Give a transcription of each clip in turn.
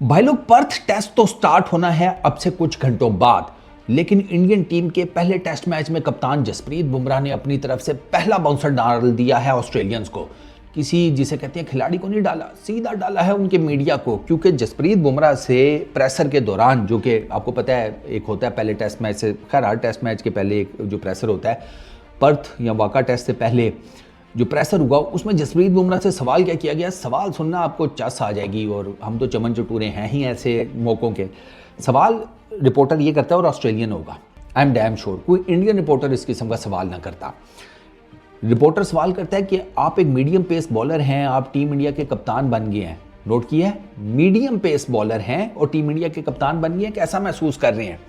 भाई लोग, Perth test तो स्टार्ट होना है अब से कुछ घंटों बाद, लेकिन इंडियन टीम के पहले टेस्ट मैच में कप्तान जसप्रीत बुमराह ने अपनी तरफ से पहला बाउंसर डाल दिया है ऑस्ट्रेलियंस को। किसी जिसे कहते हैं खिलाड़ी को नहीं डाला, सीधा डाला है उनके मीडिया को, क्योंकि जसप्रीत बुमराह से प्रेशर के दौरान, जो कि आपको पता है एक होता है पहले टेस्ट मैच से, खैर हर टेस्ट मैच के पहले एक जो प्रेशर होता है, पर्थ या वाका टेस्ट से पहले जो प्रेशर हुआ उसमें जसप्रीत बुमराह से सवाल क्या किया गया। सवाल सुनना आपको चस आ जाएगी, और हम तो चमन चटूरे हैं ही ऐसे मौक़ों के। सवाल रिपोर्टर ये करता है और ऑस्ट्रेलियन होगा, आई एम डैम श्योर कोई इंडियन रिपोर्टर इस किस्म का सवाल ना करता। रिपोर्टर सवाल करता है कि आप एक मीडियम पेस बॉलर हैं, आप टीम इंडिया के कप्तान बन गए हैं। नोट किया है, मीडियम पेस बॉलर हैं और टीम इंडिया के कप्तान बन गए हैं, कैसा महसूस कर रहे हैं।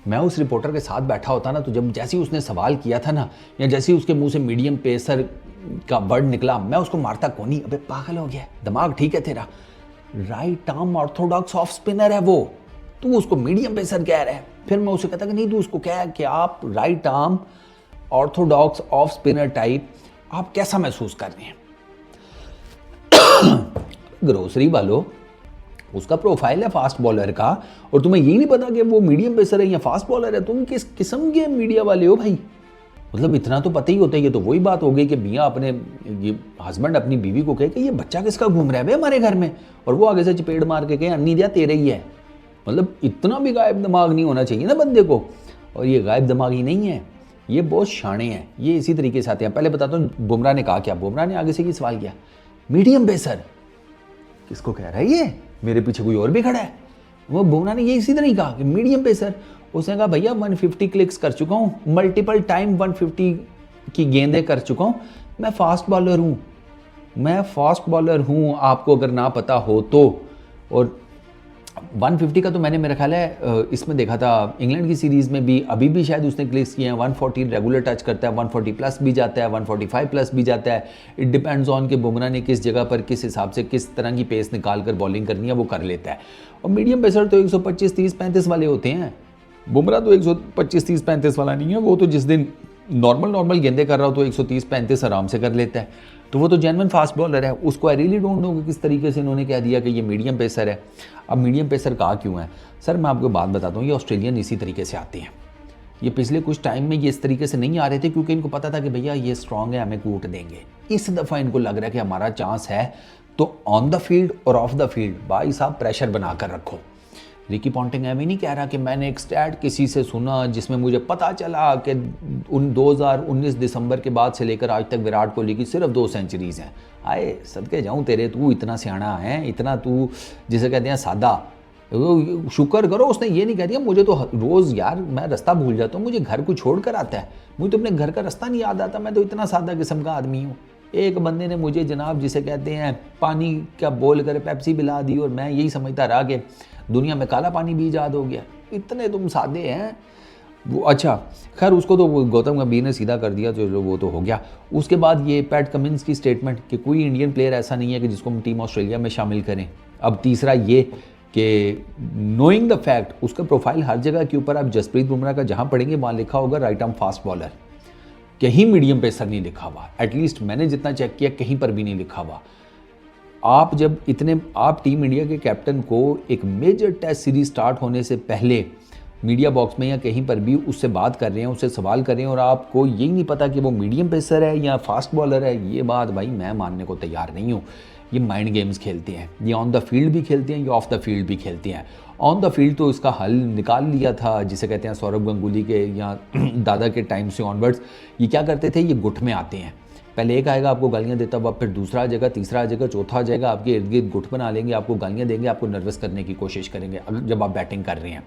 मैं उस रिपोर्टर के साथ बैठा होता ना, तो जब जैसे ही उसने सवाल किया था ना, या जैसे ही उसके मुंह से मीडियम पेसर का वर्ड निकला, मैं उसको मारता कोनी, अबे पागल हो गया, दिमाग ठीक है तेरा, right arm Orthodox off spinner है वो, तू उसको मीडियम पेसर कह रहा है। फिर मैं उसे कहता कि नहीं, तू उसको कह कि आप right arm Orthodox off spinner type, आप कैसा महसूस कर रहे हैं। ग्रोसरी वालों, उसका प्रोफाइल है फास्ट बॉलर का, और तुम्हें यही नहीं पता कि वो मीडियम पेसर है या फास्ट बॉलर है। तुम किस किस्म के मीडिया वाले हो भाई? मतलब इतना तो पता ही होता है। ये तो वही बात हो गई कि मियाँ अपने ये हस्बैंड अपनी बीवी को कहे कि ये बच्चा किसका घूम रहा है भाई हमारे घर में, और वो आगे से चपेट मार के कहे अन्नी दिया तेरे ही है। मतलब इतना भी गायब दिमाग नहीं होना चाहिए ना बंदे को, और ये गायब दिमाग ही नहीं है, ये बहुत शाणे हैं, ये इसी तरीके से आते हैं। पहले बताता हूँ बुमराह ने कहा क्या। बुमराह ने आगे से ये सवाल किया, मीडियम पेसर किसको कह रहा है ये, मेरे पीछे कोई और भी खड़ा है। वो बुमराह ने ये इसी तरह ही कहा कि मीडियम पेसर। उसने कहा भैया 150 क्लिक्स कर चुका हूँ, मल्टीपल टाइम 150 की गेंदें कर चुका हूँ, मैं फास्ट बॉलर हूँ, मैं फास्ट बॉलर हूँ, आपको अगर ना पता हो तो। और 150 का तो मैंने मेरा ख्याल है इसमें देखा था, इंग्लैंड की सीरीज़ में भी, अभी भी शायद उसने क्लिक्स किए हैं। 140 रेगुलर टच करता है, 140 प्लस भी जाता है, 145 प्लस भी जाता है। इट डिपेंड्स ऑन कि बुमराह ने किस जगह पर किस हिसाब से किस तरह की पेस निकाल कर बॉलिंग करनी है, वो कर लेता है। और मीडियम पेसर तो 125, 30, 35 वाले होते हैं। बुमराह तो 125, 30, 35 वाला नहीं है, वो तो जिस दिन नॉर्मल गेंदे कर रहा हो तो 130, 35 आराम से कर लेता है। तो वो तो जेन्युइन फास्ट बॉलर है। उसको आई रियली डोंट नो कि किस तरीके से इन्होंने कह दिया कि ये मीडियम पेसर है। अब मीडियम पेसर कहा क्यों है सर, मैं आपको बात बताता हूँ। ये ऑस्ट्रेलियन इसी तरीके से आते हैं। ये पिछले कुछ टाइम में ये इस तरीके से नहीं आ रहे थे, क्योंकि इनको पता था कि भैया ये स्ट्रांग है, हमें कूट देंगे। इस दफ़ा इनको लग रहा है कि हमारा चांस है, तो ऑन द फील्ड और ऑफ द फील्ड भाई साहब प्रेशर बना कर रखो। रिकी पॉन्टिंग एवी नहीं कह रहा कि मैंने एक स्टैट किसी से सुना जिसमें मुझे पता चला कि उन 2019 दिसंबर के बाद से लेकर आज तक विराट कोहली की सिर्फ 2 सेंचुरीज़ हैं। आए सदके जाऊँ तेरे, तू इतना सियाना है, इतना तू जिसे कहते हैं सादा, शुक्र करो उसने ये नहीं कह दिया। मुझे तो रोज़ यार मैं रास्ता भूल जाता हूँ, मुझे घर को छोड़ कर आता है, मुझे तो अपने घर का रास्ता नहीं याद आता, मैं तो इतना सादा किस्म का आदमी हूँ। एक बंदे ने मुझे जनाब जिसे कहते हैं पानी का बोल कर पेप्सी पिला दी, और मैं यही समझता रहा कि दुनिया में काला पानी भी ईजाद हो गया। इतने तुम सादे हैं वो। अच्छा खैर, उसको तो गौतम गंभीर ने सीधा कर दिया, जो वो तो हो गया। उसके बाद ये पैट कमिंस की स्टेटमेंट कि कोई इंडियन प्लेयर ऐसा नहीं है कि जिसको हम टीम ऑस्ट्रेलिया में शामिल करें। अब तीसरा ये कि नोइंग द फैक्ट, उसका प्रोफाइल हर जगह के ऊपर आप जसप्रीत बुमराह का जहाँ पढ़ेंगे वहाँ लिखा होगा राइट आर्म फास्ट बॉलर, कहीं मीडियम पेसर नहीं लिखा हुआ। एटलीस्ट मैंने जितना चेक किया कहीं पर भी नहीं लिखा हुआ। आप जब आप टीम इंडिया के कैप्टन को एक मेजर टेस्ट सीरीज स्टार्ट होने से पहले मीडिया बॉक्स में या कहीं पर भी उससे बात कर रहे हैं, उससे सवाल कर रहे हैं, और आपको यही नहीं पता कि वो मीडियम पेसर है या फास्ट बॉलर है, ये बात भाई मैं मानने को तैयार नहीं हूँ। ये माइंड गेम्स खेलते हैं, ये ऑन द फील्ड भी खेलते हैं, ये ऑफ द फील्ड भी खेलते हैं। ऑन द फील्ड तो इसका हल निकाल लिया था, जिसे कहते हैं सौरभ गंगुली के या दादा के टाइम से ऑनवर्ड्स। ये क्या करते थे, ये गुट में आते हैं, पहले एक आएगा आपको गालियाँ देता हुआ, फिर दूसरा आ जाएगा, तीसरा आ जाएगा, चौथा आ जाएगा, आपके इर्द गिर्द गुट बना लेंगे, आपको गालियाँ देंगे, आपको नर्वस करने की कोशिश करेंगे जब आप बैटिंग कर रहे हैं।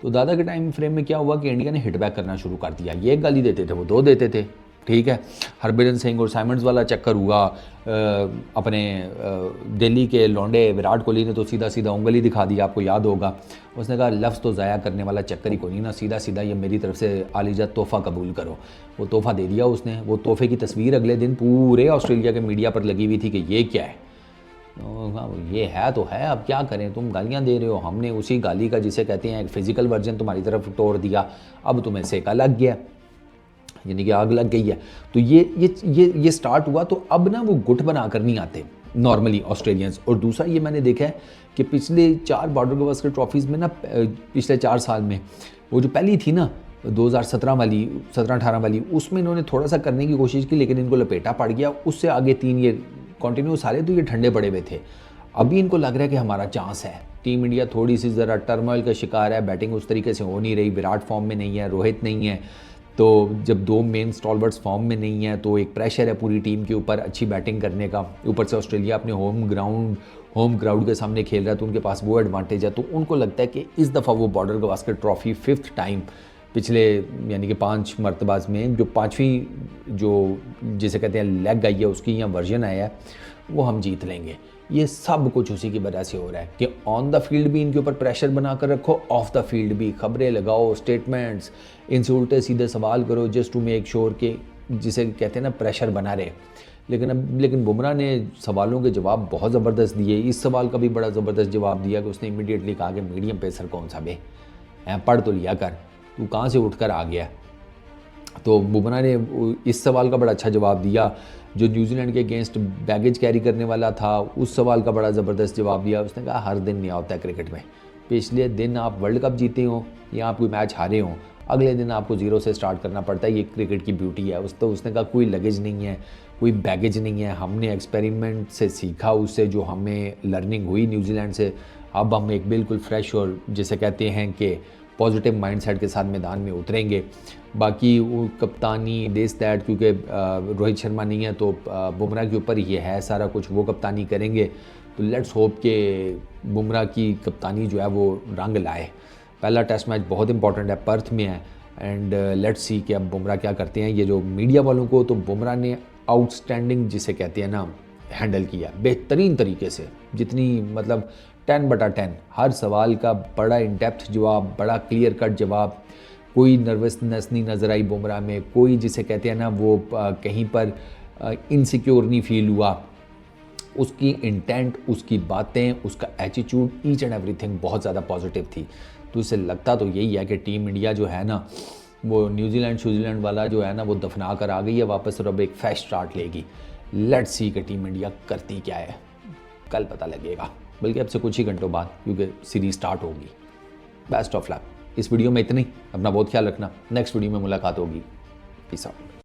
तो दादा के टाइम फ्रेम में क्या हुआ कि इंडिया ने हिट बैक करना शुरू कर दिया। ये एक गाली देते थे, वो 2 देते थे, ठीक है। हरभजन सिंह और साइमंड्स वाला चक्कर हुआ। अपने दिल्ली के लौंडे विराट कोहली ने तो सीधा सीधा उंगली दिखा दिया, आपको याद होगा। उसने कहा लफ्ज़ तो ज़ाया करने वाला चक्कर ही कोई नहीं ना, सीधा सीधा ये मेरी तरफ से आलिजा तोहफ़ा कबूल करो। वो तोहफ़ा दे दिया उसने। वो तोहफे की तस्वीर अगले दिन पूरे ऑस्ट्रेलिया के मीडिया पर लगी हुई थी कि ये क्या है। ये है तो है, अब क्या करें, तुम गालियाँ दे रहे हो, हमने उसी गाली का जिसे कहते हैं एक फिजिकल वर्जन तुम्हारी तरफ तोड़ दिया, अब तुम्हें सेका लग गया, यानी कि आग लग गई है। तो ये स्टार्ट हुआ। तो अब ना वो गुट बना कर नहीं आते, नॉर्मली ऑस्ट्रेलियंस। और दूसरा ये मैंने देखा है कि पिछले 4 बॉर्डर गवास्कर ट्रॉफीज़ में ना, पिछले 4 साल में वो जो पहली थी ना 2017 वाली, 17-18 वाली, उसमें इन्होंने थोड़ा सा करने की कोशिश की लेकिन इनको लपेटा पड़ गया। उससे आगे 3 ये कंटिन्यू सारे तो ये ठंडे पड़े हुए थे। अभी इनको लग रहा है कि हमारा चांस है। टीम इंडिया थोड़ी सी ज़रा टर्मोइल का शिकार है, बैटिंग उस तरीके से हो नहीं रही, विराट फॉर्म में नहीं है, रोहित नहीं है, तो जब 2 मेन स्टॉलवर्ड्स फॉर्म में नहीं है तो एक प्रेशर है पूरी टीम के ऊपर अच्छी बैटिंग करने का। ऊपर से ऑस्ट्रेलिया अपने होम क्राउड के सामने खेल रहा है तो उनके पास वो एडवांटेज है। तो उनको लगता है कि इस दफ़ा वो border Gavaskar trophy 5th time पिछले यानी कि 5 मरतबाज में जो 5वीं जो जिसे कहते हैं लेग आई है उसकी या वर्जन आया है वो हम जीत लेंगे। ये सब कुछ उसी की वजह से हो रहा है कि ऑन द फील्ड भी इनके ऊपर प्रेशर बना कर रखो, ऑफ द फील्ड भी खबरें लगाओ, स्टेटमेंट्स, इनसे उल्टे सीधे सवाल करो जस्ट टू मेक श्योर कि जिसे कहते हैं ना प्रेशर बना रहे। लेकिन बुमराह ने सवालों के जवाब बहुत ज़बरदस्त दिए। इस सवाल का भी बड़ा ज़बरदस्त जवाब दिया कि उसने इमीडिएटली कहा कि मीडियम पेसर कौन सा बे, पढ़ तो लिया कर, तू कहाँ से उठकर आ गया। तो बुमराह ने इस सवाल का बड़ा अच्छा जवाब दिया। जो न्यूजीलैंड के अगेंस्ट बैगेज कैरी करने वाला था उस सवाल का बड़ा ज़बरदस्त जवाब दिया। उसने कहा हर दिन नहीं होता है क्रिकेट में, पिछले दिन आप वर्ल्ड कप जीते हो या आप कोई मैच हारे हो, अगले दिन आपको 0 से स्टार्ट करना पड़ता है। ये क्रिकेट की ब्यूटी है। उसने कहा कोई लगेज नहीं है, कोई बैगेज नहीं है, हमने एक्सपेरिमेंट से सीखा, उससे जो हमें लर्निंग हुई न्यूजीलैंड से, अब हम एक बिल्कुल फ्रेश और जिसे कहते हैं कि पॉजिटिव माइंडसेट के साथ मैदान में उतरेंगे। बाकी वो कप्तानी देश दैट, क्योंकि रोहित शर्मा नहीं है तो बुमराह के ऊपर ये है सारा कुछ, वो कप्तानी करेंगे। तो लेट्स होप कि बुमराह की कप्तानी जो है वो रंग लाए। पहला टेस्ट मैच बहुत इंपॉर्टेंट है, पर्थ में है, एंड लेट्स सी कि अब बुमराह क्या करते हैं। ये जो मीडिया वालों को, तो बुमराह ने आउटस्टैंडिंग जिसे कहते हैं ना हैंडल किया बेहतरीन तरीके से, जितनी मतलब 10/10, हर सवाल का बड़ा इन डेप्थ जवाब, बड़ा क्लियर कट जवाब, कोई नर्वसनेस नहीं नज़र आई बुमराह में, कोई जिसे कहते हैं ना वो कहीं पर इनसिक्योर नहीं फील हुआ। उसकी इंटेंट, उसकी बातें, उसका एटीट्यूड, ईच एंड एवरीथिंग बहुत ज़्यादा पॉजिटिव थी। तो इससे लगता तो यही है कि टीम इंडिया जो है ना वो न्यूजीलैंड वाला जो है ना वो दफना कर आ गई है वापस और अब एक फ्रेश स्टार्ट लेगी। लेट्स सी कि टीम इंडिया करती क्या है, कल पता लगेगा, बल्कि अब से कुछ ही घंटों बाद, क्योंकि सीरीज स्टार्ट होगी। Best of luck. इस वीडियो में इतनी, अपना बहुत ख्याल रखना। नेक्स्ट वीडियो में मुलाकात होगी। Peace out.